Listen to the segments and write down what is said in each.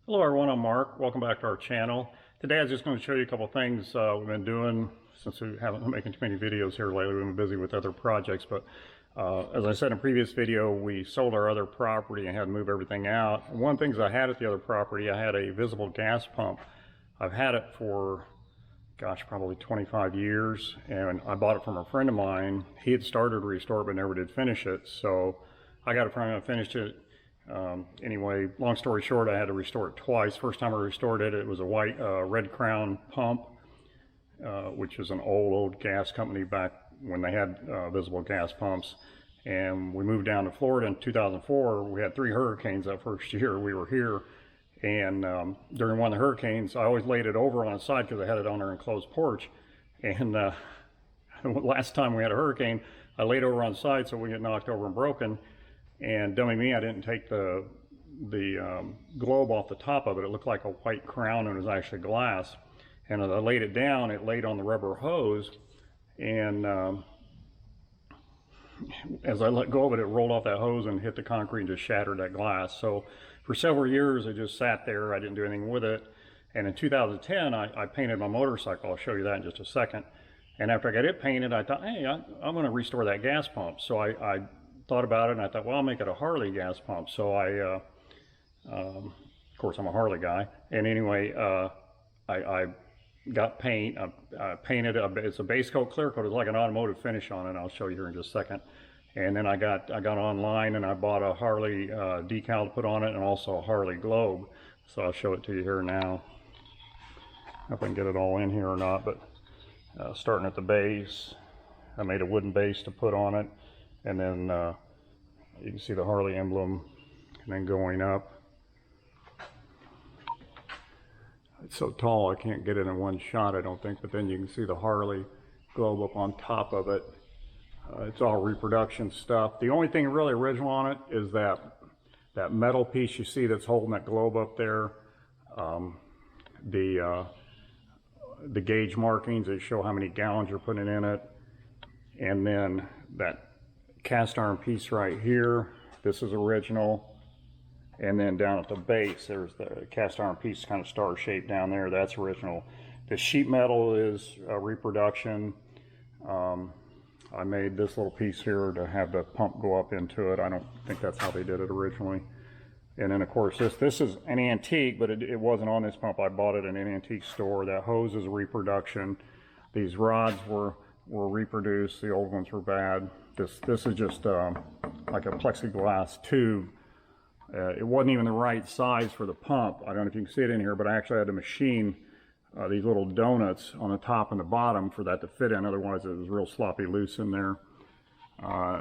Hello everyone, I'm Mark. Welcome back to our channel. Today I was just going to show you a couple things we've been doing since we haven't been making too many videos here lately. We've been busy with other projects, but as I said in a previous video, we sold our other property and had to move everything out. And one of the things I had at the other property, I had a visible gas pump. I've had it for, gosh, probably 25 years, and I bought it from a friend of mine. He had started to restore it but never did finish it, so I got it from him and finished it. Anyway, long story short, I had to restore it twice. First time I restored it, it was a white Red Crown pump, which is an old gas company back when they had visible gas pumps. And we moved down to Florida in 2004. We had 3 hurricanes that first year we were here. And during one of the hurricanes, I always laid it over on its side because I had it on our enclosed porch. And last time we had a hurricane, I laid over on the side so we get knocked over and broken. And dummy me, I didn't take the globe off the top of it. It looked like a white crown and it was actually glass. And as I laid it down, it laid on the rubber hose. And as I let go of it, it rolled off that hose and hit the concrete and just shattered that glass. So for several years, it just sat there. I didn't do anything with it. And in 2010, I painted my motorcycle. I'll show you that in just a second. And after I got it painted, I thought, hey, I'm going to restore that gas pump. So I thought about it and I thought, well, I'll make it a Harley gas pump. So of course I'm a Harley guy, and anyway, I got paint. I painted it's a base coat, clear coat. It's like an automotive finish on it. I'll show you here in just a second. And then I got online and I bought a Harley decal to put on it, and also a Harley globe. So I'll show it to you here now. I don't know if I can get it all in here or not, but starting at the base, I made a wooden base to put on it. And then you can see the Harley emblem, and then going up. It's so tall I can't get it in one shot, I don't think, but then you can see the Harley globe up on top of it. It's all reproduction stuff. The only thing really original on it is that metal piece you see that's holding that globe up there. The gauge markings that show how many gallons you're putting in it. And then that cast iron piece right here, this is original. And then down at the base, there's the cast iron piece, kind of star shaped down there. That's original. The sheet metal is reproduction. I made this little piece here to have the pump go up into it. I don't think that's how they did it originally. And then of course this is an antique, but it wasn't on this pump. I bought it in an antique store. That hose is a reproduction. These rods were reproduced. The old ones were bad. This is just like a plexiglass tube. It wasn't even the right size for the pump. I don't know if you can see it in here, but I actually had to machine these little donuts on the top and the bottom for that to fit in. Otherwise, it was real sloppy loose in there.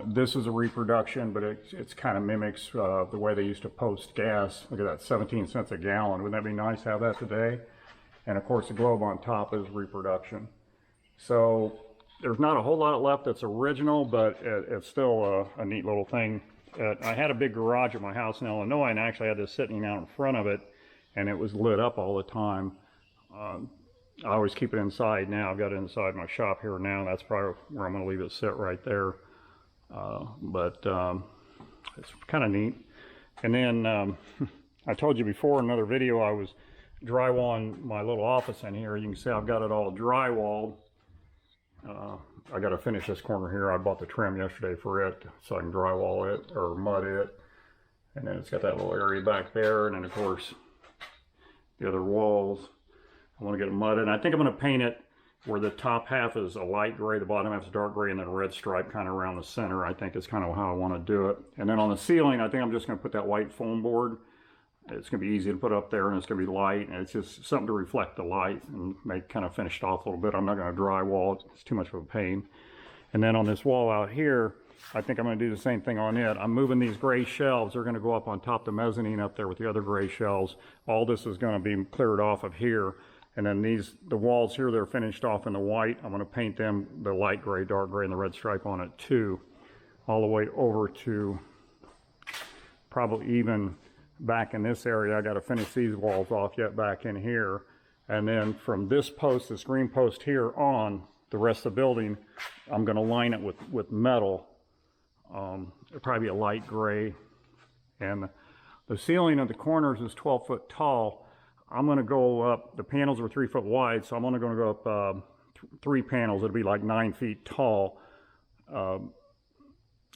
This is a reproduction, but it kind of mimics the way they used to post gas. Look at that, 17 cents a gallon. Wouldn't that be nice to have that today? And of course, the globe on top is reproduction. So there's not a whole lot left that's original, but it's still a neat little thing. I had a big garage at my house in Illinois, and I actually had this sitting out in front of it, and it was lit up all the time. I always keep it inside now. I've got it inside my shop here now. That's probably where I'm going to leave it sit right there. But it's kind of neat. And then I told you before in another video, I was drywalling my little office in here. You can see I've got it all drywalled. I got to finish this corner here. I bought the trim yesterday for it so I can drywall it or mud it. And then it's got that little area back there. And then of course the other walls, I want to get it mudded. And I think I'm going to paint it where the top half is a light gray, the bottom half is dark gray, and then a red stripe kind of around the center. I think is kind of how I want to do it. And then on the ceiling, I think I'm just going to put that white foam board. It's going to be easy to put up there, and it's going to be light, and it's just something to reflect the light and make kind of finished off a little bit. I'm not going to drywall it. It's too much of a pain. And then on this wall out here, I think I'm going to do the same thing on it. I'm moving these gray shelves. They're going to go up on top of the mezzanine up there with the other gray shelves. All this is going to be cleared off of here. And then the walls here, they're finished off in the white. I'm going to paint them the light gray, dark gray, and the red stripe on it too. All the way over to probably even back in this area. I got to finish these walls off yet back in here. And then from this post, this green post here on, the rest of the building, I'm going to line it with metal. It'll probably be a light gray. And The ceiling of the corners is 12 foot tall. I'm going to go up, the panels are 3 foot wide, so I'm only going to go up 3 panels. It'll be like 9 feet tall. And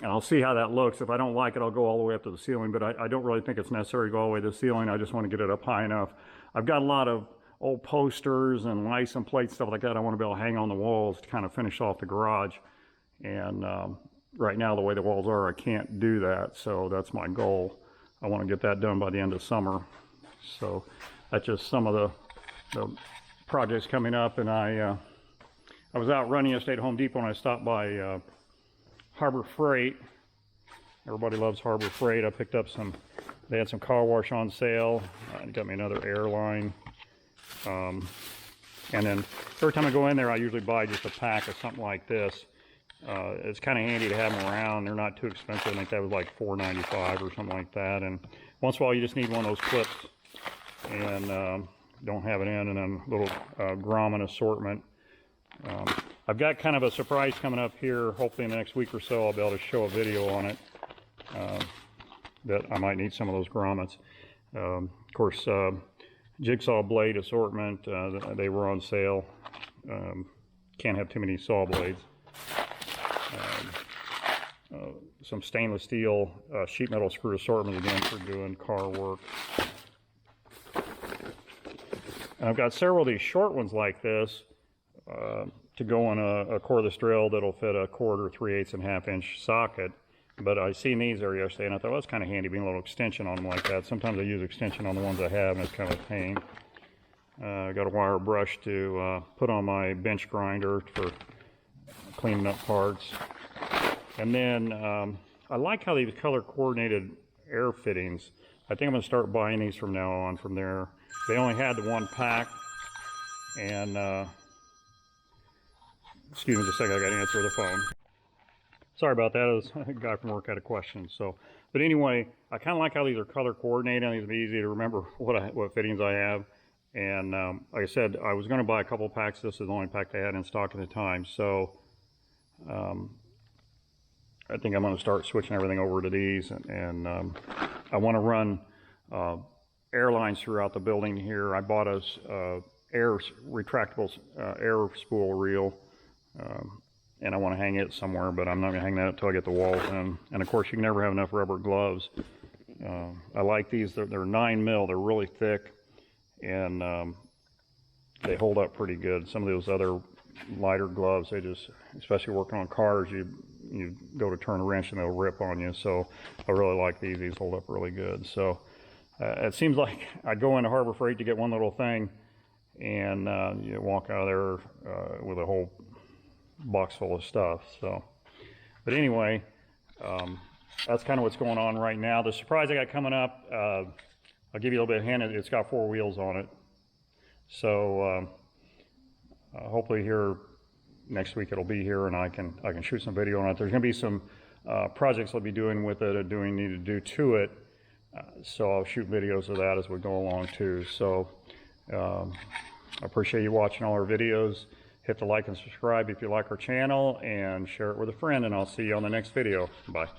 I'll see how that looks. If I don't like it, I'll go all the way up to the ceiling, but I don't really think it's necessary to go all the way to the ceiling. I just want to get it up high enough. I've got a lot of old posters and license plates, stuff like that I want to be able to hang on the walls to kind of finish off the garage. And right now, the way the walls are, I can't do that, so that's my goal. I want to get that done by the end of summer. So that's just some of the projects coming up. And I was out running yesterday at Home Depot, and I stopped by Harbor Freight. Everybody loves Harbor Freight. I picked up they had some car wash on sale. Got me another airline. And then every time I go in there, I usually buy just a pack of something like this. It's kind of handy to have them around. They're not too expensive. I think that was like $4.95 or something like that. And once in a while, you just need one of those clips and don't have it in, and then a little grommet assortment. I've got kind of a surprise coming up here. Hopefully in the next week or so, I'll be able to show a video on it. That I might need some of those grommets. Of course, jigsaw blade assortment, they were on sale. Can't have too many saw blades. Some stainless steel sheet metal screw assortment again for doing car work. And I've got several of these short ones like this to go on a cordless drill that'll fit a 1/4, 3/8, and 1/2 inch socket. But I seen these there yesterday, and I thought, well, it's kind of handy being a little extension on them like that. Sometimes I use extension on the ones I have, and it's kind of a pain. I got a wire brush to put on my bench grinder for cleaning up parts. And then I like how these color coordinated air fittings. I think I'm going to start buying these from now on from there. They only had the 1 pack, and excuse me just a second, I got to answer the phone. Sorry about that, it was a guy from work had a question. But anyway, I kind of like how these are color coordinated. These will be easy to remember what fittings I have. And like I said, I was going to buy a couple packs. This is the only pack they had in stock at the time. So I think I'm going to start switching everything over to these. And I want to run air lines throughout the building here. I bought us retractable air spool reel. And I want to hang it somewhere, but I'm not going to hang that until I get the walls in. And of course, you can never have enough rubber gloves. I like these. They're 9 mil. They're really thick, and they hold up pretty good. Some of those other lighter gloves, they just, especially working on cars, you go to turn a wrench and they'll rip on you. So I really like these. These hold up really good. So it seems like I'd go into Harbor Freight to get one little thing, and you walk out of there with a whole box full of stuff. So, but anyway, that's kind of what's going on right now. The surprise I got coming up, I'll give you a little bit of a hint. It's got 4 wheels on it. So hopefully here next week it'll be here, and I can shoot some video on it. There's going to be some projects I'll be doing with it, or need to do to it. So I'll shoot videos of that as we go along too. So I appreciate you watching all our videos. Hit the like and subscribe if you like our channel, and share it with a friend, and I'll see you on the next video. Bye.